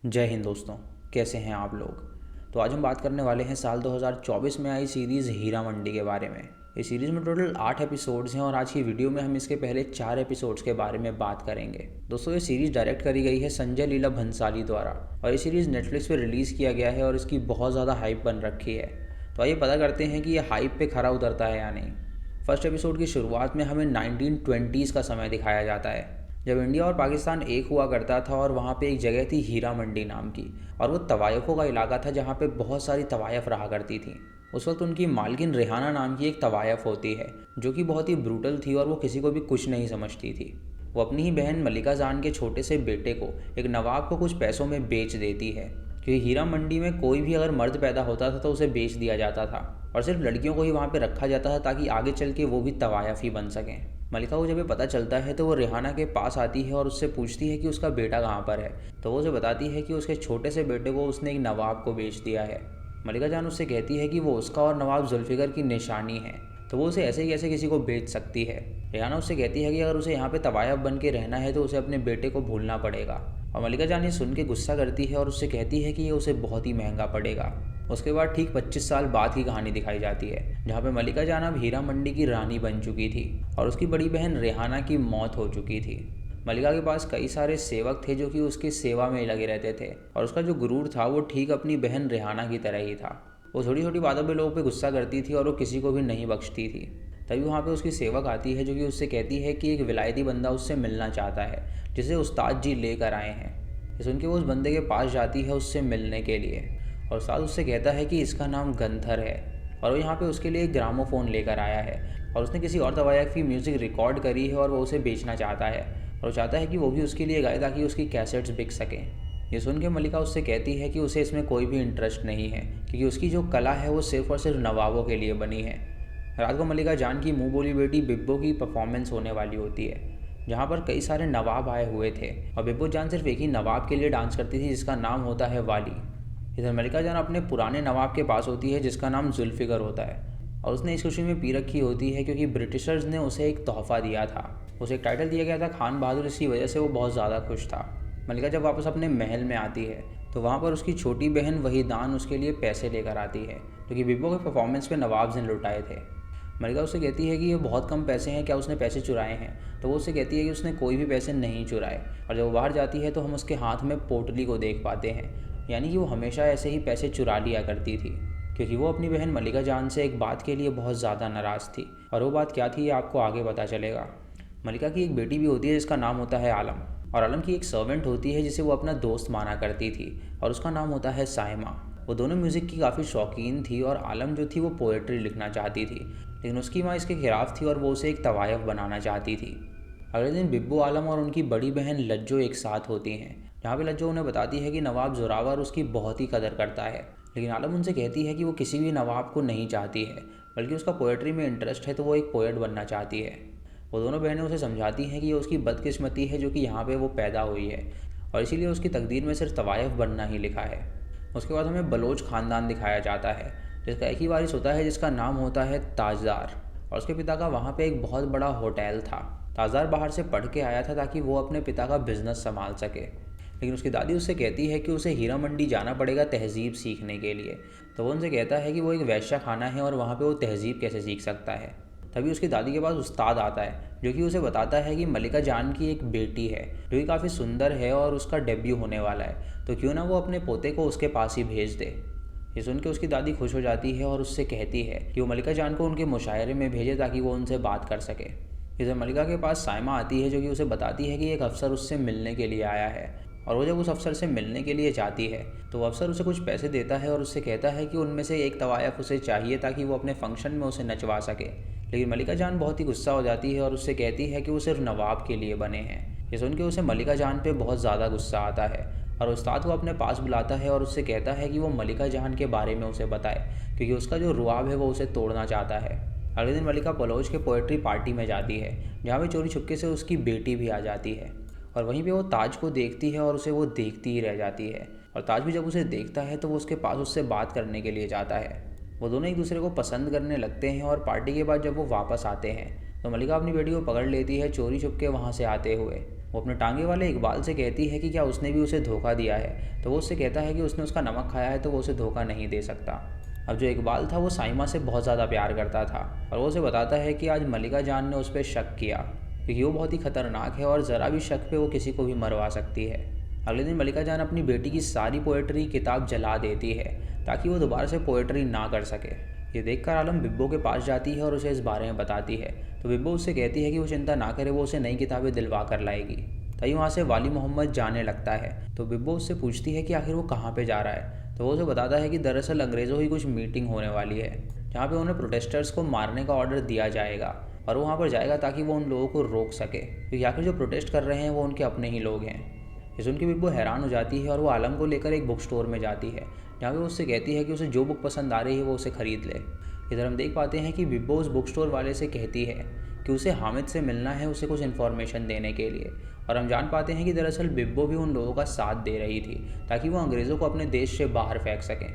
जय हिंद दोस्तों। कैसे हैं आप लोग। तो आज हम बात करने वाले हैं साल 2024 में आई सीरीज़ हीरा मंडी के बारे में। इस सीरीज़ में टोटल 8 एपिसोड्स हैं और आज की वीडियो में हम इसके पहले 4 एपिसोड्स के बारे में बात करेंगे। दोस्तों, ये सीरीज़ डायरेक्ट करी गई है संजय लीला भंसाली द्वारा और ये सीरीज़ नेटफ्लिक्स पर रिलीज़ किया गया है और इसकी बहुत ज़्यादा हाइप बन रखी है। तो आइए पता करते हैं कि ये हाइप पे खरा उतरता है या नहीं। फर्स्ट एपिसोड की शुरुआत में हमें 1920s का समय दिखाया जाता है, जब इंडिया और पाकिस्तान एक हुआ करता था और वहाँ पे एक जगह थी हीरा मंडी नाम की, और वो तवायफ़ों का इलाका था जहाँ पे बहुत सारी तवायफ़ रहा करती थी। उस वक्त उनकी मालकिन रेहाना नाम की एक तवायफ़ होती है जो कि बहुत ही ब्रूटल थी और वो किसी को भी कुछ नहीं समझती थी। वो अपनी ही बहन मलिका जान के छोटे से बेटे को एक नवाब को कुछ पैसों में बेच देती है, क्योंकि हीरा मंडी में कोई भी अगर मर्द पैदा होता था तो उसे बेच दिया जाता था और सिर्फ लड़कियों को ही वहाँ पे रखा जाता था ताकि आगे चल के वो भी तवायफ़ ही बन सकें। मलिका को जब ये पता चलता है तो वो रेहाना के पास आती है और उससे पूछती है कि उसका बेटा कहाँ पर है। तो वो उसे बताती है कि उसके छोटे से बेटे को उसने एक नवाब को बेच दिया है। मलिका जान उससे कहती है कि वो उसका और नवाब जुल्फ़िकर की निशानी है, तो वो उसे ऐसे ही कैसे किसी को बेच सकती है। रेहाना उससे कहती है कि अगर उसे यहाँ पे तवायफ बन के रहना है तो उसे अपने बेटे को भूलना पड़ेगा। और मलिका जान ये सुन के गुस्सा करती है और उससे कहती है कि ये उसे बहुत ही महंगा पड़ेगा। उसके बाद ठीक 25 साल बाद की कहानी दिखाई जाती है, जहाँ पे मलिका जान अब हीरा मंडी की रानी बन चुकी थी और उसकी बड़ी बहन रेहाना की मौत हो चुकी थी। मलिका के पास कई सारे सेवक थे जो कि उसकी सेवा में लगे रहते थे और उसका जो गुरूर था वो ठीक अपनी बहन रेहाना की तरह ही था। वो छोटी छोटी बातों पे लोगों पे गुस्सा करती थी और वो किसी को भी नहीं बख्शती थी। तभी वहाँ पे उसकी सेवक आती है जो कि उससे कहती है कि एक विलायती बंदा उससे मिलना चाहता है जिसे उस्ताद जी लेकर आए हैं। ये सुन के वो उस बंदे के पास जाती है उससे मिलने के लिए और उस्ताद उससे कहता है कि इसका नाम गंथर है और वो यहाँ पे उसके लिए एक ग्रामोफोन लेकर आया है और उसने किसी और तवायफ की म्यूज़िक रिकॉर्ड करी है और वो उसे बेचना चाहता है और वो चाहता है कि वो भी उसके लिए गाए ताकि उसकी कैसेट्स बिक सकें। ये सुन के मलिका उससे कहती है कि उसे इसमें कोई भी इंटरेस्ट नहीं है, क्योंकि उसकी जो कला है वो सिर्फ़ और सिर्फ नवाबों के लिए बनी है। रात को मलिका जान की मुँह बोली बेटी बिब्बो की परफॉर्मेंस होने वाली होती है, जहाँ पर कई सारे नवाब आए हुए थे और बिब्बो जान सिर्फ एक ही नवाब के लिए डांस करती थी जिसका नाम होता है वाली। इधर मलिका जान अपने पुराने नवाब के पास होती है जिसका नाम जुल्फ़िकर होता है और उसने इस खुशी में पी रखी होती है क्योंकि ब्रिटिशर्स ने उसे एक तोहफ़ा दिया था। उसे एक टाइटल दिया गया था खान बहादुर, इसकी वजह से वो बहुत ज़्यादा खुश था। मलिका जब वापस अपने महल में आती है तो वहाँ पर उसकी छोटी बहन वहीदान उसके लिए पैसे लेकर आती है क्योंकि बिब्बो के परफॉर्मेंस पे नवाब ने लुटाए थे। मलिका उससे कहती है कि ये बहुत कम पैसे हैं, क्या उसने पैसे चुराए हैं। तो वो उससे कहती है कि उसने कोई भी पैसे नहीं चुराए और जब वो बाहर जाती है तो हम उसके हाथ में पोटली को देख पाते हैं, यानी कि वो हमेशा ऐसे ही पैसे चुरा लिया करती थी, क्योंकि वो अपनी बहन मलिका जान से एक बात के लिए बहुत ज़्यादा नाराज़ थी और वो बात क्या थी ये आपको आगे पता चलेगा। मलिका की एक बेटी भी होती है जिसका नाम होता है आलम और आलम की एक सर्वेंट होती है जिसे वो अपना दोस्त माना करती थी और उसका नाम होता है साइमा। वो दोनों म्यूज़िक की काफ़ी शौकीन थी और आलम जो थी वो पोएट्री लिखना चाहती थी, लेकिन उसकी माँ इसके खिलाफ थी और वो उसे एक तवायफ बनाना चाहती थी। अगले दिन बिब्बो आलम और उनकी बड़ी बहन लज्जो एक साथ होती हैं, जहाँ पे लज्जो उन्हें बताती है कि नवाब जोरावर उसकी बहुत ही कदर करता है, लेकिन आलम उनसे कहती है कि वो किसी भी नवाब को नहीं चाहती है, बल्कि उसका पोएट्री में इंटरेस्ट है तो वो एक पोएट बनना चाहती है। वो दोनों बहनें उसे समझाती हैं कि ये उसकी बदकिस्मती है जो कि यहाँ पे वो पैदा हुई है और इसीलिए उसकी तकदीर में सिर्फ तवायफ बनना ही लिखा है। उसके बाद हमें बलोच ख़ानदान दिखाया जाता है जिसका एक ही वारिस होता है जिसका नाम होता है ताजदार और उसके पिता का वहाँ पे एक बहुत बड़ा होटल था। ताजदार बाहर से पढ़ के आया था ताकि वो अपने पिता का बिजनेस संभाल सके, लेकिन उसकी दादी उससे कहती है कि उसे हीरा मंडी जाना पड़ेगा तहज़ीब सीखने के लिए। तो वो उनसे कहता है कि वो एक वैश्या खाना है और वहाँ पे वो तहज़ीब कैसे सीख सकता है। तभी उसकी दादी के पास उस्ताद आता है जो कि उसे बताता है कि मलिका जान की एक बेटी है जो कि काफ़ी सुंदर है और उसका डेब्यू होने वाला है, तो क्यों ना वो अपने पोते को उसके पास ही भेज दे। ये सुन के उसकी दादी खुश हो जाती है और उससे कहती है कि वो मलिका जान को उनके मुशायरे में भेजे ताकि वो उनसे बात कर सके। इधर मलिका के पास साइमा आती है जो कि उसे बताती है कि एक अफसर उससे मिलने के लिए आया है और वो जब उस अफसर से मिलने के लिए जाती है तो वो अफसर उसे कुछ पैसे देता है और उससे कहता है कि उनमें से एक तवायफ उसे चाहिए ताकि वो अपने फंक्शन में उसे नचवा सके। लेकिन मलिका जान बहुत ही गुस्सा हो जाती है और उससे कहती है कि वो सिर्फ नवाब के लिए बने हैं। ये सुन के उसे मलिका जान पे बहुत ज़्यादा गुस्सा आता है और उस्ताद को अपने पास बुलाता है और उससे कहता है कि वो मलिका जान के बारे में उसे बताए, क्योंकि उसका जो रुआब है वो उसे तोड़ना चाहता है। अगले दिन मलिका बलोच के पोएट्री पार्टी में जाती है जहाँ पे चोरी छुपके से उसकी बेटी भी आ जाती है और वहीं पे वो ताज को देखती है और उसे वो देखती ही रह जाती है और ताज भी जब उसे देखता है तो वो उसके पास उससे बात करने के लिए जाता है। वो दोनों एक दूसरे को पसंद करने लगते हैं और पार्टी के बाद जब वो वापस आते हैं तो मलिका अपनी बेटी को पकड़ लेती है चोरी छुप के वहाँ से आते हुए वो अपने टांगे वाले इकबाल से कहती है कि क्या उसने भी उसे धोखा दिया है, तो वो उससे कहता है कि उसने उसका नमक खाया है तो वो उसे धोखा नहीं दे सकता। अब जो इकबाल था वो साइमा से बहुत ज़्यादा प्यार करता था और वो उसे बताता है कि आज मल्लिका जान ने उस पर शक किया क्योंकि वो बहुत ही खतरनाक है और ज़रा भी शक पे वो किसी को भी मरवा सकती है। अगले दिन मल्लिका जान अपनी बेटी की सारी पोएट्री किताब जला देती है ताकि वो दोबारा से पोएट्री ना कर सके। ये देखकर आलम बिब्बो के पास जाती है और उसे इस बारे में बताती है, तो बिब्बो उससे कहती है कि वो चिंता ना करे, वो उसे नई किताबें दिलवा कर लाएगी। तभी वहाँ से वाली मोहम्मद जाने लगता है, तो बिब्बो उससे पूछती है कि आखिर वो कहाँ पे जा रहा है, तो वो उसे बताता है कि दरअसल अंग्रेज़ों की कुछ मीटिंग होने वाली है जहाँ पे उन्हें प्रोटेस्टर्स को मारने का ऑर्डर दिया जाएगा और वो वहाँ पर जाएगा ताकि वो उन लोगों को रोक सके, क्योंकि आखिर जो प्रोटेस्ट कर रहे हैं वो उनके अपने ही लोग हैं। ये सुन के बिब्बो हैरान हो जाती है और वो आलम को लेकर एक बुक स्टोर में जाती है जहाँ पे उससे कहती है कि उसे जो बुक पसंद आ रही है वो उसे ख़रीद ले। इधर हम देख पाते हैं कि बिब्बो उस बुक स्टोर वाले से कहती है कि उसे हामिद से मिलना है उसे कुछ इन्फॉर्मेशन देने के लिए, और हम जान पाते हैं कि दरअसल बिब्बो भी उन लोगों का साथ दे रही थी ताकि वो अंग्रेज़ों को अपने देश से बाहर फेंक सकें।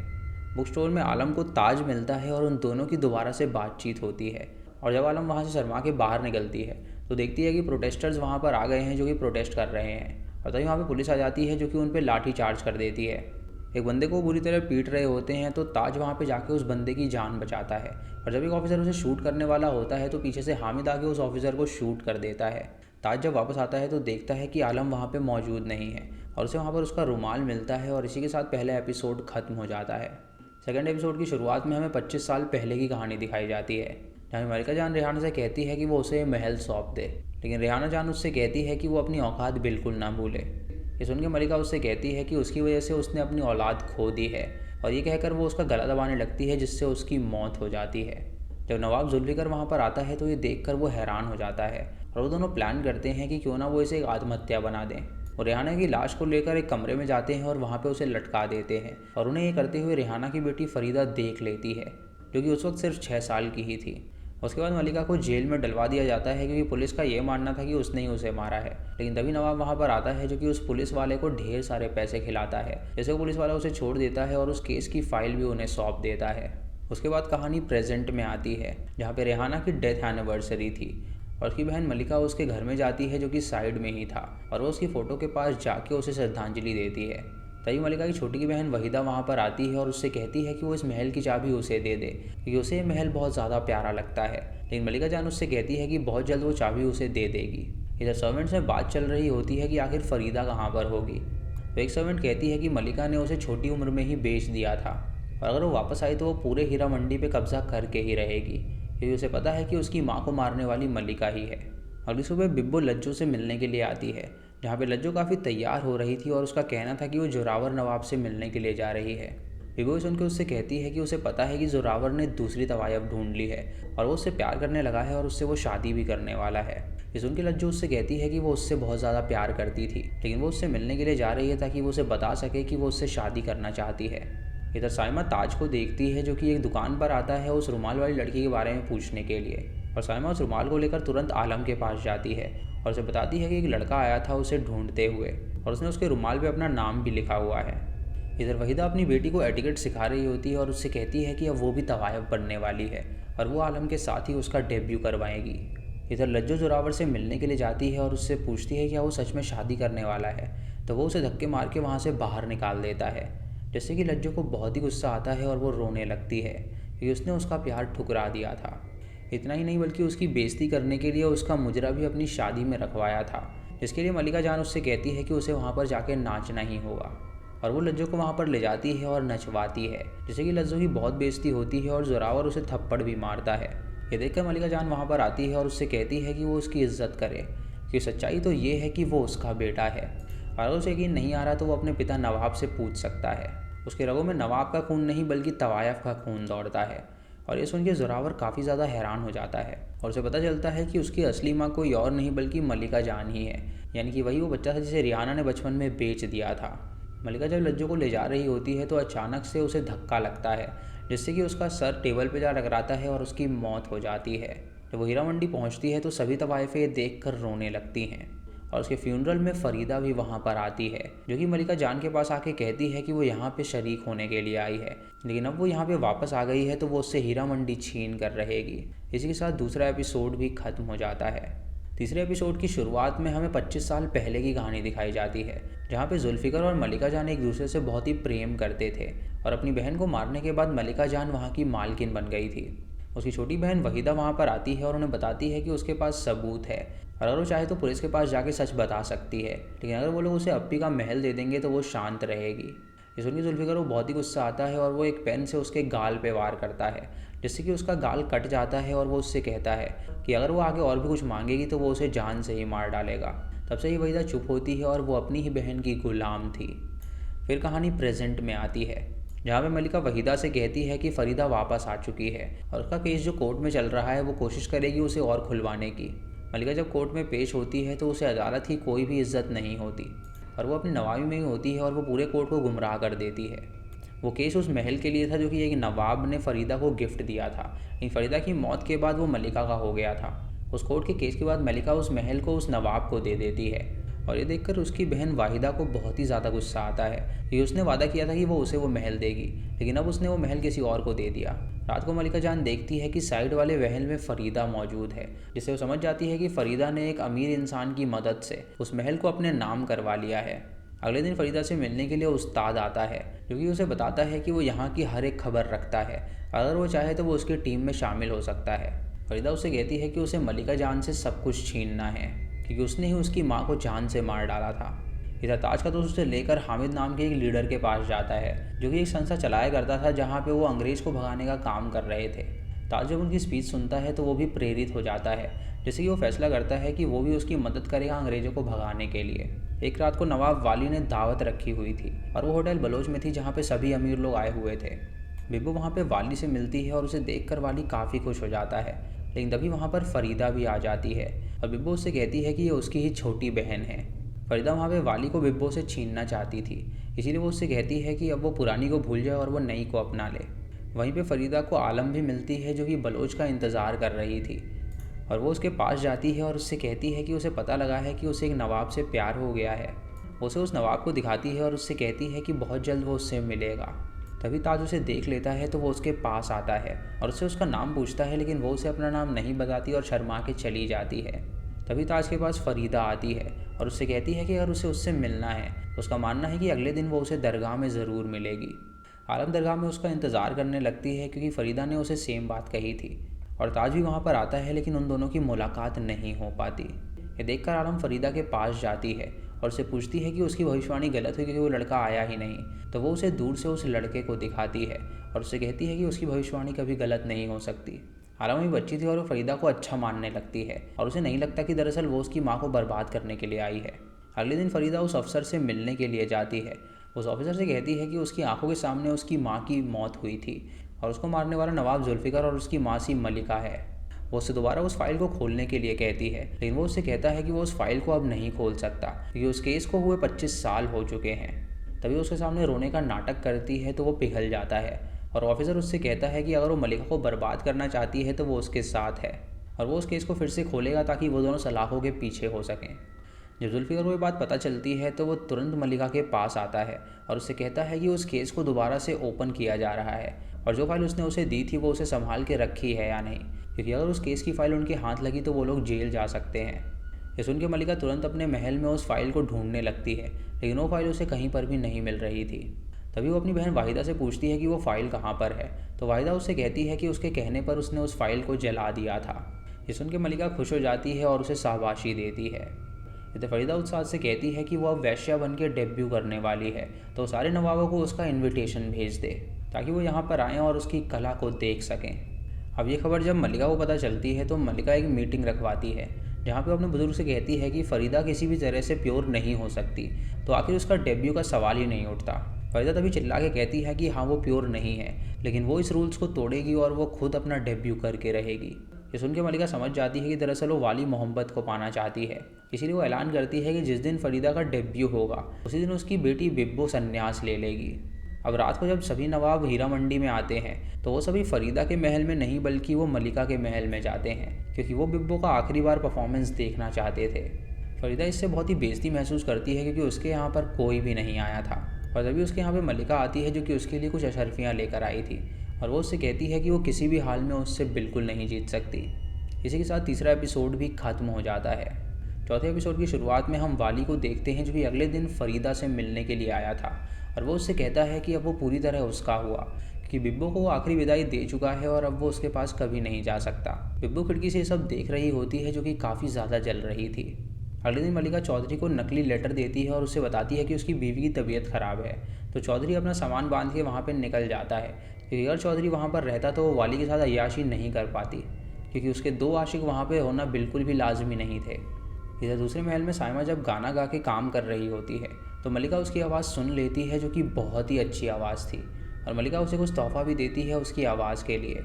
बुक स्टोर में आलम को ताज मिलता है और उन दोनों की दोबारा से बातचीत होती है, और जब आलम वहाँ से शर्मा के बाहर निकलती है तो देखती है कि प्रोटेस्टर्स वहाँ पर आ गए हैं जो कि प्रोटेस्ट कर रहे हैं, और तभी वहाँ पर पुलिस आ जाती है जो कि उन पर लाठी चार्ज कर देती है। एक बंदे को बुरी तरह पीट रहे होते हैं तो ताज वहाँ पे जाके उस बंदे की जान बचाता है, और जब एक ऑफिसर उसे शूट करने वाला होता है तो पीछे से हामिद आके उस ऑफिसर को शूट कर देता है। ताज जब वापस आता है तो देखता है कि आलम वहाँ पे मौजूद नहीं है और उसे वहाँ पर उसका रुमाल मिलता है, और इसी के साथ पहला एपिसोड खत्म हो जाता है। सेकेंड एपिसोड की शुरुआत में हमें 25 साल पहले की कहानी दिखाई जाती है जहाँ मल्लिका जान रेहाना से कहती है कि वो उसे महल सौंप दे, लेकिन रेहाना जान उससे कहती है कि वो अपनी औकात बिल्कुल ना भूले। ये सुन के मल्लिका उससे कहती है कि उसकी वजह से उसने अपनी औलाद खो दी है, और ये कहकर वो उसका गला दबाने लगती है जिससे उसकी मौत हो जाती है। जब नवाब जुल्फ़िकर वहाँ पर आता है तो ये देखकर वो हैरान हो जाता है और वो दोनों प्लान करते हैं कि क्यों ना वो इसे एक आत्महत्या बना दें, और रेहाना की लाश को लेकर एक कमरे में जाते हैं और वहाँ पर उसे लटका देते हैं, और उन्हें ये करते हुए रेहाना की बेटी फरीदा देख लेती है जो कि उस वक्त सिर्फ 6 साल की ही थी। उसके बाद मल्लिका को जेल में डलवा दिया जाता है क्योंकि पुलिस का ये मानना था कि उसने ही उसे मारा है, लेकिन तभी नवाब वहाँ पर आता है जो कि उस पुलिस वाले को ढेर सारे पैसे खिलाता है, जैसे वो पुलिस वाला उसे छोड़ देता है और उस केस की फाइल भी उन्हें सौंप देता है। उसके बाद कहानी प्रेजेंट में आती है जहाँ पे रेहाना की डेथ एनिवर्सरी थी और उसकी बहन मल्लिका उसके घर में जाती है जो कि साइड में ही था, और वो उसकी फ़ोटो के पास जाके उसे श्रद्धांजलि देती है। तभी मल्लिका की छोटी की बहन वहीदा वहाँ पर आती है और उससे कहती है कि वो इस महल की चाबी उसे दे दे क्योंकि उसे ये महल बहुत ज़्यादा प्यारा लगता है, लेकिन मल्लिका जान उससे कहती है कि बहुत जल्द वो चाबी उसे दे देगी। इधर सर्वेंट्स में बात चल रही होती है कि आखिर फरीदा कहाँ पर होगी, तो एक सर्वेंट कहती है कि मल्लिका ने उसे छोटी उम्र में ही बेच दिया था और अगर वो वापस आई तो वो पूरे हीरा मंडी पे कब्जा करके ही रहेगी क्योंकि उसे पता है कि उसकी माँ को मारने वाली मल्लिका ही है। अगली सुबह बिब्बो लज्जो से मिलने के लिए आती है जहाँ पे लज्जो काफ़ी तैयार हो रही थी और उसका कहना था कि वो जोरावर नवाब से मिलने के लिए जा रही है। बिब्बो सुनकर उससे कहती है कि उसे पता है कि जोरावर ने दूसरी तवायफ ढूंढ ली है और वो उससे प्यार करने लगा है और उससे वो शादी भी करने वाला है। ये सुन के लज्जो उससे कहती है कि वो उससे बहुत ज़्यादा प्यार करती थी, लेकिन वो उससे मिलने के लिए जा रही है ताकि वो उसे बता सके कि वो उससे शादी करना चाहती है। इधर साइमा ताज को देखती है जो कि एक दुकान पर आता है उस रुमाल वाली लड़की के बारे में पूछने के लिए, और साइमा उस रुमाल को लेकर तुरंत आलम के पास जाती है और उसे बताती है कि एक लड़का आया था उसे ढूंढते हुए और उसने उसके रुमाल पे अपना नाम भी लिखा हुआ है। इधर वहीदा अपनी बेटी को एटिकेट सिखा रही होती है और उससे कहती है कि अब वो भी तवायफ बनने वाली है और वो आलम के साथ ही उसका डेब्यू करवाएगी। इधर लज्जो जोरावर से मिलने के लिए जाती है और उससे पूछती है कि वो सच में शादी करने वाला है, तो वो उसे धक्के मार के वहाँ से बाहर निकाल देता है, जिससे कि लज्जो को बहुत ही गुस्सा आता है और वो रोने लगती है क्योंकि उसने उसका प्यार ठुकरा दिया था। इतना ही नहीं बल्कि उसकी बेइज्जती करने के लिए उसका मुजरा भी अपनी शादी में रखवाया था, जिसके लिए मल्लिका जान उससे कहती है कि उसे वहाँ पर जाके नाचना ही होगा, और वो लज्जो को वहाँ पर ले जाती है और नचवाती है, जिससे कि लज्जो की बहुत बेइज्जती होती है और जोरावर उसे थप्पड़ भी मारता है। ये देखकर मल्लिका जान वहाँ पर आती है और उससे कहती है कि वो उसकी इज्जत करे क्योंकि सच्चाई तो ये है कि वो उसका बेटा है, और अगर उसे यकीन नहीं आ रहा तो वो अपने पिता नवाब से पूछ सकता है। उसके रगों में नवाब का खून नहीं बल्कि तवायफ का खून दौड़ता है, और ये सुन के जोरावर काफ़ी ज़्यादा हैरान हो जाता है और उसे पता चलता है कि उसकी असली माँ कोई और नहीं बल्कि मल्लिका जान ही है, यानी कि वही वो बच्चा था जिसे रेहाना ने बचपन में बेच दिया था। मल्लिका जब लज्जो को ले जा रही होती है तो अचानक से उसे धक्का लगता है जिससे कि उसका सर टेबल पर जा टकराता है और उसकी मौत हो जाती है। जब वो हीरा मंडी पहुँचती है तो सभी तवायफें ये देख कर रोने लगती हैं, और उसके फ्यूनरल में फरीदा भी वहाँ पर आती है जो कि मल्लिका जान के पास आके कहती है कि वो यहाँ पे शरीक होने के लिए आई है, लेकिन अब वो यहाँ पे वापस आ गई है तो वो उससे हीरा मंडी छीन कर रहेगी। इसी के साथ दूसरा एपिसोड भी खत्म हो जाता है। तीसरे एपिसोड की शुरुआत में हमें 25 साल पहले की कहानी दिखाई जाती है, जहाँ पे जुल्फ़िकर और मल्लिका जान एक दूसरे से बहुत ही प्रेम करते थे और अपनी बहन को मारने के बाद मल्लिका जान वहाँ की मालकिन बन गई थी। उसकी छोटी बहन वहीदा वहाँ पर आती है और उन्हें बताती है कि उसके पास सबूत है और अगर वो चाहे तो पुलिस के पास जाके सच बता सकती है, लेकिन अगर वो लोग उसे अप्पी का महल दे देंगे तो वो शांत रहेगी। ये सुन के जुल्फ़िकर को बहुत ही गुस्सा आता है और वो एक पेन से उसके गाल पे वार करता है, जिससे कि उसका गाल कट जाता है और वो उससे कहता है कि अगर वो आगे और भी कुछ मांगेगी तो वो उसे जान से ही मार डालेगा। तब से ही वहीदा चुप होती है और वो अपनी ही बहन की गुलाम थी। फिर कहानी प्रेजेंट में आती है, जहाँ पे मल्लिका वहीदा से कहती है कि फ़रीदा वापस आ चुकी है और उसका केस जो कोर्ट में चल रहा है वो कोशिश करेगी उसे और खुलवाने की। मल्लिका जब कोर्ट में पेश होती है तो उसे अदालत की कोई भी इज्जत नहीं होती और वो अपनी नवाबी में ही होती है और वो पूरे कोर्ट को गुमराह कर देती है। वो केस उस महल के लिए था जो कि एक नवाब ने फ़रीदा को गिफ्ट दिया था, लेकिन फ़रीदा की मौत के बाद वो मल्लिका का हो गया था। उस कोर्ट के केस के बाद मल्लिका उस महल को उस नवाब को दे देती है और ये देखकर उसकी बहन वाहिदा को बहुत ही ज़्यादा गुस्सा आता है कि उसने वादा किया था कि वो उसे वो महल देगी, लेकिन अब उसने वो महल किसी और को दे दिया। रात को मल्लिका जान देखती है कि साइड वाले महल में फ़रीदा मौजूद है, जिससे वो समझ जाती है कि फ़रीदा ने एक अमीर इंसान की मदद से उस महल को अपने नाम करवा लिया है। अगले दिन फ़रीदा से मिलने के लिए उस्ताद आता है, जो कि उसे बताता है कि वो यहाँ की हर एक खबर रखता है, अगर वो चाहे तो वो उसकी टीम में शामिल हो सकता है। फ़रीदा उससे कहती है कि उसे मल्लिका जान से सब कुछ छीनना है, क्योंकि उसने ही उसकी माँ को जान से मार डाला था। इधर ताज का दोस्त उसे लेकर हामिद नाम के एक लीडर के पास जाता है, जो कि एक संस्था चलाया करता था जहाँ पे वो अंग्रेज़ को भगाने का काम कर रहे थे। ताज जब उनकी स्पीच सुनता है तो वो भी प्रेरित हो जाता है, जैसे कि वो फैसला करता है कि वो भी उसकी मदद करेगा अंग्रेज़ों को भगाने के लिए। एक रात को नवाब वाली ने दावत रखी हुई थी और वो होटल बलोच में थी, जहाँ पे सभी अमीर लोग आए हुए थे। बिब्बो वहाँ पे वाली से मिलती है और उसे देखकर वाली काफ़ी खुश हो जाता है, लेकिन तभी वहाँ पर फ़रीदा भी आ जाती है और बिब्बो उससे कहती है कि ये उसकी ही छोटी बहन है। फ़रीदा वहाँ पे वाली को बिब्बो से छीनना चाहती थी, इसीलिए वो उससे कहती है कि अब वो पुरानी को भूल जाए और वो नई को अपना ले। वहीं पे फ़रीदा को आलम भी मिलती है, जो कि बलोच का इंतज़ार कर रही थी और वो उसके पास जाती है और उससे कहती है कि उसे पता लगा है कि उसे एक नवाब से प्यार हो गया है। उसे उस नवाब को दिखाती है और उससे कहती है कि बहुत जल्द वो उससे मिलेगा। तभी ताज उसे देख लेता है तो वो उसके पास आता है और उससे उसका नाम पूछता है, लेकिन वो उसे अपना नाम नहीं बताती और शर्मा के चली जाती है। तभी ताज के पास फ़रीदा आती है और उससे कहती है कि अगर उसे उससे मिलना है तो उसका मानना है कि अगले दिन वो उसे दरगाह में ज़रूर मिलेगी। आलम दरगाह में उसका इंतज़ार करने लगती है, क्योंकि फ़रीदा ने उसे सेम बात कही थी और ताज भी वहाँ पर आता है, लेकिन उन दोनों की मुलाकात नहीं हो पाती। ये देखकर आलम फ़रीदा के पास जाती है और उससे पूछती है कि उसकी भविष्यवाणी गलत हुई क्योंकि वो लड़का आया ही नहीं। तो वो उसे दूर से उस लड़के को दिखाती है और उससे कहती है कि उसकी भविष्यवाणी कभी गलत नहीं हो सकती। आलम अभी बच्ची थी और वो फ़रीदा को अच्छा मानने लगती है और उसे नहीं लगता कि दरअसल वो उसकी माँ को बर्बाद करने के लिए आई है। अगले दिन फ़रीदा उस अफसर से मिलने के लिए जाती है। उस ऑफिसर से कहती है कि उसकी आंखों के सामने उसकी माँ की मौत हुई थी और उसको मारने वाला नवाब जुल्फ़िकर और उसकी मासी मल्लिका है। वो उससे दोबारा उस फाइल को खोलने के लिए कहती है, लेकिन वो उससे कहता है कि वो उस फाइल को अब नहीं खोल सकता क्योंकि उस केस को हुए 25 साल हो चुके हैं। तभी उसके सामने रोने का नाटक करती है तो वो पिघल जाता है और ऑफिसर उससे कहता है कि अगर वो मल्लिका को बर्बाद करना चाहती है तो वो उसके साथ है और वो उस केस को फिर से खोलेगा ताकि वो दोनों सलाखों के पीछे हो सकें। जब जुल्फ़िकर को ये बात पता चलती है तो वो तुरंत मल्लिका के पास आता है और उससे कहता है कि उस केस को दोबारा से ओपन किया जा रहा है और जो फाइल उसने उसे दी थी वो उसे संभाल के रखी है या नहीं, क्योंकि अगर उस केस की फ़ाइल उनके हाथ लगी तो वो लोग जेल जा सकते हैं। ये सुन के मल्लिका तुरंत अपने महल में उस फाइल को ढूंढने लगती है, लेकिन वो फाइल उसे कहीं पर भी नहीं मिल रही थी। तभी वो अपनी बहन वाहिदा से पूछती है कि वो फ़ाइल कहाँ पर है, तो वाहिदा उससे कहती है कि उसके कहने पर उसने उस फाइल को जला दिया था। ये सुन के मल्लिका खुश हो जाती है और उसे शाबाशी देती है। इधर फ़रीदा उत्साह से कहती है कि वो अब वैश्या बन के डेब्यू करने वाली है, तो सारे नवाबों को उसका इन्विटेशन भेज दे ताकि वो यहाँ पर आएँ और उसकी कला को देख सकें। अब ये खबर जब मल्लिका को पता चलती है तो मल्लिका एक मीटिंग रखवाती है, जहाँ पे अपने बुजुर्ग से कहती है कि फ़रीदा किसी भी तरह से प्योर नहीं हो सकती, तो आखिर उसका डेब्यू का सवाल ही नहीं उठता। फ़रीदा तभी चिल्ला के कहती है कि हाँ वो प्योर नहीं है, लेकिन वो इस रूल्स को तोड़ेगी और वो खुद अपना डेब्यू करके रहेगी। ये सुन के मल्लिका समझ जाती है कि दरअसल वो वाली मोहब्बत को पाना चाहती है, इसीलिए वो ऐलान करती है कि जिस दिन फ़रीदा का डेब्यू होगा उसी दिन उसकी बेटी बिब्बो संन्यास ले लेगी। अब रात को जब सभी नवाब हीरा मंडी में आते हैं तो वो सभी फ़रीदा के महल में नहीं बल्कि वो मल्लिका के महल में जाते हैं, क्योंकि वो बिब्बो का आखिरी बार परफॉर्मेंस देखना चाहते थे। फ़रीदा इससे बहुत ही बेइज्जती महसूस करती है क्योंकि उसके यहाँ पर कोई भी नहीं आया था और तभी उसके यहाँ पे मल्लिका आती है, जो कि उसके लिए कुछ अशर्फियाँ लेकर आई थी और वो उससे कहती है कि वो किसी भी हाल में उससे बिल्कुल नहीं जीत सकती। इसी के साथ तीसरा एपिसोड भी ख़त्म हो जाता है। चौथे एपिसोड की शुरुआत में हम वाली को देखते हैं जो कि अगले दिन फरीदा से मिलने के लिए आया था और वो उससे कहता है कि अब वो पूरी तरह उसका हुआ कि बिब्बो को वो आखिरी विदाई दे चुका है और अब वो उसके पास कभी नहीं जा सकता। बिब्बो खिड़की से ये सब देख रही होती है जो कि काफ़ी ज़्यादा जल रही थी। अगले दिन मल्लिका चौधरी को नकली लेटर देती है और उसे बताती है कि उसकी बीवी की तबीयत ख़राब है। तो चौधरी अपना सामान बांध के वहाँ पर निकल जाता है क्योंकि अगर चौधरी वहाँ पर रहता तो वो वाली के साथ अय्याशी नहीं कर पाती, क्योंकि उसके 2 आशिक वहाँ पर होना बिल्कुल भी लाजमी नहीं थे। इधर दूसरे महल में साइमा जब गाना गा के काम कर रही होती है तो मल्लिका उसकी आवाज़ सुन लेती है जो कि बहुत ही अच्छी आवाज़ थी और मल्लिका उसे कुछ तोहफा भी देती है उसकी आवाज़ के लिए।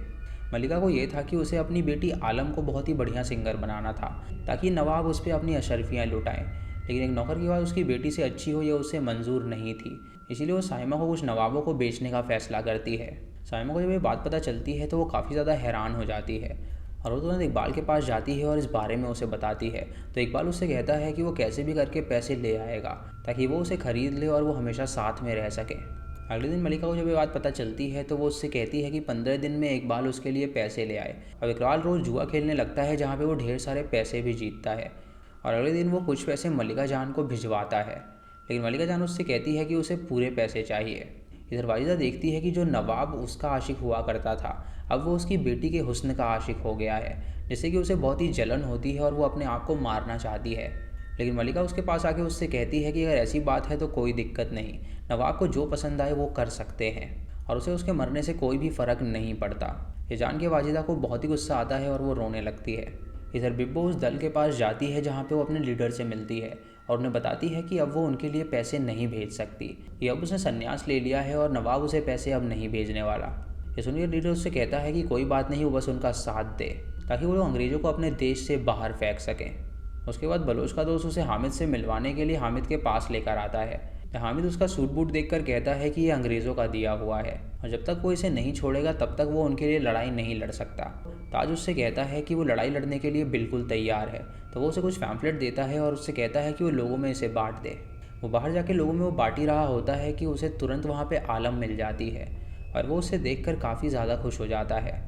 मल्लिका को ये था कि उसे अपनी बेटी आलम को बहुत ही बढ़िया सिंगर बनाना था ताकि नवाब उस पर अपनी अशरफियाँ लुटाएं, लेकिन एक नौकर की आवाज़ उसकी बेटी से अच्छी हो यह उसे मंजूर नहीं थी। इसीलिए वो साइमा को कुछ नवाबों को बेचने का फैसला करती है। साइमा को जब ये बात पता चलती है तो वो काफ़ी ज़्यादा हैरान हो जाती है और वो तुरंत इकबाल के पास जाती है और इस बारे में उसे बताती है। तो इकबाल उससे कहता है कि वो कैसे भी करके पैसे ले आएगा ताकि वो उसे ख़रीद ले और वो हमेशा साथ में रह सके। अगले दिन मल्लिका को जब ये बात पता चलती है तो वो उससे कहती है कि 15 दिन में इकबाल उसके लिए पैसे ले आए। अब इकबाल रोज़ जुआ खेलने लगता है जहाँ पे वो ढेर सारे पैसे भी जीतता है और अगले दिन वो कुछ पैसे मल्लिका जान को भिजवाता है, लेकिन मल्लिका जान उससे कहती है कि उसे पूरे पैसे चाहिए। इधर वाजिदा देखती है कि जो नवाब उसका आशिक हुआ करता था अब वो उसकी बेटी के हुस्न का आशिक हो गया है, जिससे कि उसे बहुत ही जलन होती है और वो अपने आप को मारना चाहती है। लेकिन मल्लिका उसके पास आके उससे कहती है कि अगर ऐसी बात है तो कोई दिक्कत नहीं, नवाब को जो पसंद आए वो कर सकते हैं और उसे उसके मरने से कोई भी फ़र्क नहीं पड़ता। ये जान के वाजिदा को बहुत ही गुस्सा आता है और वो रोने लगती है। इधर बिब्बो उस दल के पास जाती है जहाँ पे वो अपने लीडर से मिलती है और उन्हें बताती है कि अब वो उनके लिए पैसे नहीं भेज सकती, ये अब उसने संन्यास ले लिया है और नवाब उसे पैसे अब नहीं भेजने वाला। ये सुनकर लीडर उससे कहता है कि कोई बात नहीं, वो बस उनका साथ दे ताकि वो लोग अंग्रेज़ों को अपने देश से बाहर फेंक सकें। उसके बाद बलोच का दोस्त उसे हामिद से मिलवाने के लिए हामिद के पास लेकर आता है। हामिद उसका सूट बूट देखकर कहता है कि ये अंग्रेज़ों का दिया हुआ है और जब तक वो इसे नहीं छोड़ेगा तब तक वो उनके लिए लड़ाई नहीं लड़ सकता। ताज उससे कहता है कि वो लड़ाई लड़ने के लिए बिल्कुल तैयार है, तो वो उसे कुछ पैम्फलेट देता है और उससे कहता है कि वो लोगों में इसे बांट दे। वो बाहर जाके लोगों में वो बांट ही रहा होता है कि उसे तुरंत वहाँ पे आलम मिल जाती है और वो उसे देखकर काफ़ी ज़्यादा खुश हो जाता है।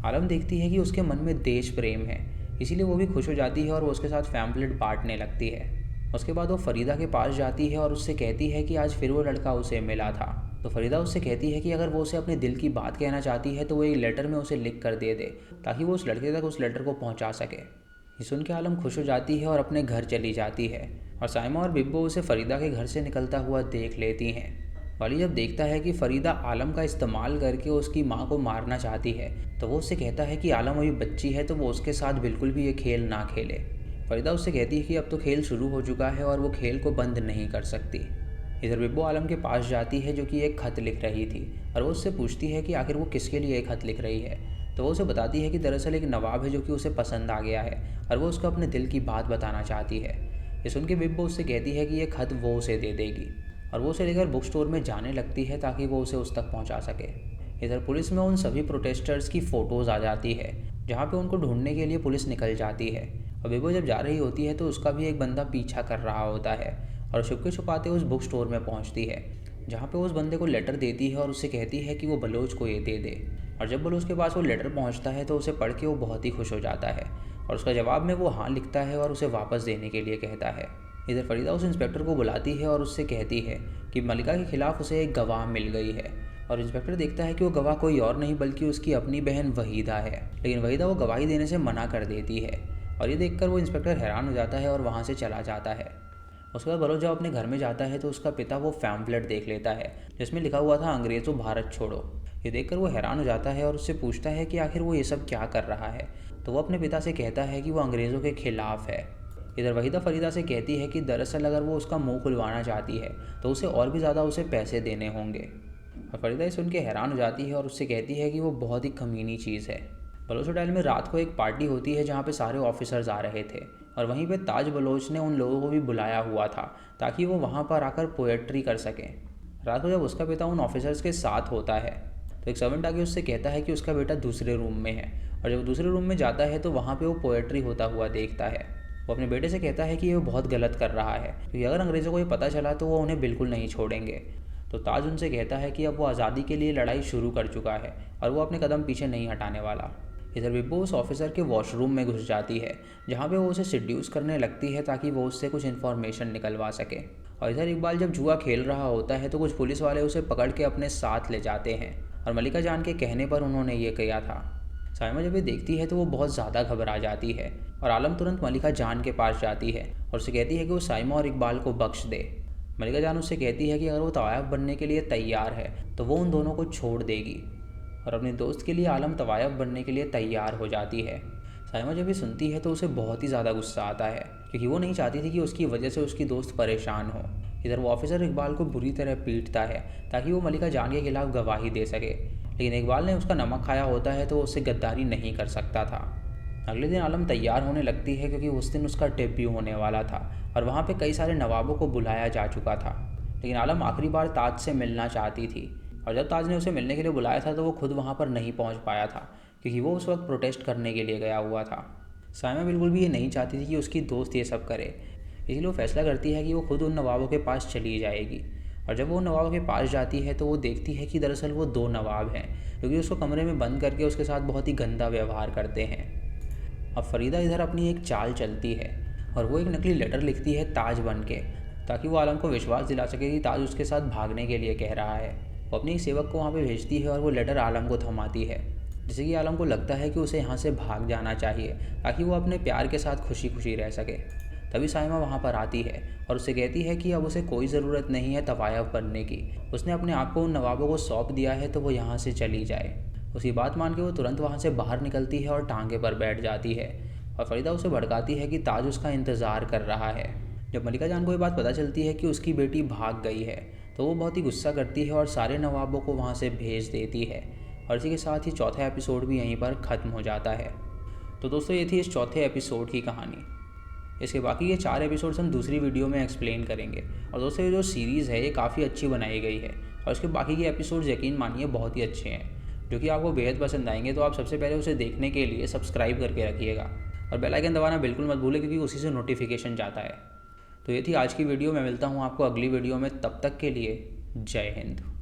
आलम देखती है कि उसके मन में देश प्रेम है, इसीलिए वो भी खुश हो जाती है और वो उसके साथ पैम्फलेट बांटने लगती है। उसके बाद वो फरीदा के पास जाती है और उससे कहती है कि आज फिर वो लड़का उसे मिला था। तो फरीदा उससे कहती है कि अगर वो उसे अपने दिल की बात कहना चाहती है तो वो एक लेटर में उसे लिख कर दे दे ताकि वो उस लड़के तक उस लेटर को पहुंचा सके। ये सुन के आलम खुश हो जाती है और अपने घर चली जाती है और साइमा और बिब्बो उसे फरीदा के घर से निकलता हुआ देख लेती हैं। वाली जब देखता है कि फरीदा आलम का इस्तेमाल करके उसकी माँ को मारना चाहती है तो वो उससे कहता है कि आलम अभी बच्ची है तो वो उसके साथ बिल्कुल भी ये खेल ना खेले। फरीदा उससे कहती है कि अब तो खेल शुरू हो चुका है और वो खेल को बंद नहीं कर सकती। इधर बिब्बो आलम के पास जाती है जो कि एक ख़त लिख रही थी और वो उससे पूछती है कि आखिर वो किसके लिए एक ख़त लिख रही है। तो वो उसे बताती है कि दरअसल एक नवाब है जो कि उसे पसंद आ गया है और वो उसको अपने दिल की बात बताना चाहती है। ये सुन के बिब्बो उससे कहती है कि ये ख़त वो उसे दे देगी और वो उसे लेकर बुक स्टोर में जाने लगती है ताकि वो उसे उस तक पहुँचा सके। इधर पुलिस में उन सभी प्रोटेस्टर्स की फ़ोटोज़ आ जाती है जहाँ पे उनको ढूंढने के लिए पुलिस निकल जाती है और बिब्बो जब जा रही होती है तो उसका भी एक बंदा पीछा कर रहा होता है और छुपके छुपाते उस बुक स्टोर में पहुँचती है जहाँ पे उस बंदे को लेटर देती है और उससे कहती है कि वो बलोच को ये दे दे। और जब बलोच के पास वो लेटर पहुँचता है तो उसे पढ़ के वो बहुत ही खुश हो जाता है और उसका जवाब में वो हाँ लिखता है और उसे वापस देने के लिए कहता है। इधर फरीदा उस इंस्पेक्टर को बुलाती है और उससे कहती है कि मल्लिका के खिलाफ उसे एक गवाह मिल गई है और इंस्पेक्टर देखता है कि वो गवाह कोई और नहीं बल्कि उसकी अपनी बहन वहीदा है, लेकिन वहीदा वो गवाही देने से मना कर देती है और ये देखकर वो इंस्पेक्टर हैरान हो जाता है और वहाँ से चला जाता है। उसके बाद बलोच जब अपने घर में जाता है तो उसका पिता वो पैम्फलेट देख लेता है जिसमें लिखा हुआ था अंग्रेज़ों भारत छोड़ो। ये देखकर वो हैरान हो जाता है और उससे पूछता है कि आखिर वो ये सब क्या कर रहा है। तो वो अपने पिता से कहता है कि वो अंग्रेज़ों के खिलाफ़ है। इधर वहीदा फरीदा से कहती है कि दरअसल अगर वो उसका मुंह खुलवाना चाहती है तो उसे और भी ज़्यादा उसे पैसे देने होंगे। और फरीदा सुन के हैरान हो जाती है और उससे कहती है कि वो बहुत ही कमीनी चीज़ है। बलोच होटल में रात को एक पार्टी होती है जहाँ पे सारे ऑफिसर्स आ रहे थे और वहीं पे ताज बलोच ने उन लोगों को भी बुलाया हुआ था ताकि वो वहाँ पर आकर पोएट्री कर सकें। रात को जब उसका पिता उन ऑफिसर्स के साथ होता है तो एक सर्वेंट आके उससे कहता है कि उसका बेटा दूसरे रूम में है और जब दूसरे रूम में जाता है तो वहाँ पर वो पोएट्री होता हुआ देखता है। वो अपने बेटे से कहता है कि वो बहुत गलत कर रहा है क्योंकि अगर अंग्रेज़ों को ये पता चला तो वो उन्हें बिल्कुल नहीं छोड़ेंगे। तो ताज उनसे कहता है कि अब वो आज़ादी के लिए लड़ाई शुरू कर चुका है और वो अपने कदम पीछे नहीं हटाने वाला। इधर बिब्बो उस ऑफिसर के वॉशरूम में घुस जाती है, जहाँ पे वो उसे सिड्यूस करने लगती है ताकि वो उससे कुछ इन्फॉर्मेशन निकलवा सके। और इधर इकबाल जब जुआ खेल रहा होता है तो कुछ पुलिस वाले उसे पकड़ के अपने साथ ले जाते हैं, और मलिका जान के कहने पर उन्होंने ये किया था। साइमा जब ये देखती है तो वो बहुत ज़्यादा घबरा जाती है, और आलम तुरंत मलिका जान के पास जाती है और उसे कहती है कि वो साइमा और इकबाल को बख्श दे। मलिका जान उससे कहती है कि अगर वो तवायफ बनने के लिए तैयार है तो वो उन दोनों को छोड़ देगी, और अपने दोस्त के लिए आलम तवायफ बनने के लिए तैयार हो जाती है। साइमा जब ये सुनती है तो उसे बहुत ही ज़्यादा गुस्सा आता है, क्योंकि वो नहीं चाहती थी कि उसकी वजह से उसकी दोस्त परेशान हो। इधर वो ऑफिसर इकबाल को बुरी तरह पीटता है ताकि वो मलिका जान के खिलाफ गवाही दे सके, लेकिन इकबाल ने उसका नमक खाया होता है तो उससे गद्दारी नहीं कर सकता था। अगले दिन आलम तैयार होने लगती है, क्योंकि उस दिन उसका डेब्यू होने वाला था और वहाँ पे कई सारे नवाबों को बुलाया जा चुका था। लेकिन आलम आखिरी बार ताज से मिलना चाहती थी, और जब ताज ने उसे मिलने के लिए बुलाया था तो वो खुद वहाँ पर नहीं पहुँच पाया था, क्योंकि वो उस वक्त प्रोटेस्ट करने के लिए गया हुआ था। साइमा बिल्कुल भी ये नहीं चाहती थी कि उसकी दोस्त ये सब करे, इसलिए वो फैसला करती है कि वो खुद उन नवाबों के पास चली जाएगी। और जब वो नवाबों के पास जाती है तो वो देखती है कि दरअसल वो 2 नवाब हैं, क्योंकि उसको कमरे में बंद करके उसके साथ बहुत ही गंदा व्यवहार करते हैं। अब फरीदा इधर अपनी एक चाल चलती है, और वो एक नकली लेटर लिखती है ताज बन के, ताकि वो आलम को विश्वास दिला सके कि ताज उसके साथ भागने के लिए कह रहा है। वो अपने एक सेवक को वहाँ पे भेजती है और वो लेटर आलम को थमाती है, जिससे कि आलम को लगता है कि उसे यहाँ से भाग जाना चाहिए ताकि वो अपने प्यार के साथ खुशी खुशी रह सके। तभी साइमा वहाँ पर आती है और उससे कहती है कि अब उसे कोई ज़रूरत नहीं है तवायफ बनने की, उसने अपने आप को उन नवाबों को सौंप दिया है तो वो यहाँ से चली जाए। उसकी बात मान के वो तुरंत वहाँ से बाहर निकलती है और टांगे पर बैठ जाती है, और फरीदा उसे भड़काती है कि ताज उसका इंतज़ार कर रहा है। जब मलिका जान को ये बात पता चलती है कि उसकी बेटी भाग गई है तो वो बहुत ही गुस्सा करती है और सारे नवाबों को वहाँ से भेज देती है, और इसी के साथ ही चौथा एपिसोड भी यहीं पर ख़त्म हो जाता है। तो दोस्तों ये थी इस चौथे एपिसोड की कहानी। इसके बाकी ये 4 एपिसोड्स हम दूसरी वीडियो में एक्सप्लेन करेंगे। और दोस्तों ये जो सीरीज़ है ये काफ़ी अच्छी बनाई गई है, और इसके बाकी के एपिसोड्स यकीन मानिए बहुत ही अच्छे हैं, जो कि आपको बेहद पसंद आएंगे। तो आप सबसे पहले उसे देखने के लिए सब्सक्राइब करके रखिएगा, और बेल आइकन दबाना बिल्कुल मत भूलें, क्योंकि उसी से नोटिफिकेशन जाता है। तो ये थी आज की वीडियो। मैं मिलता हूँ आपको अगली वीडियो में, तब तक के लिए जय हिंद।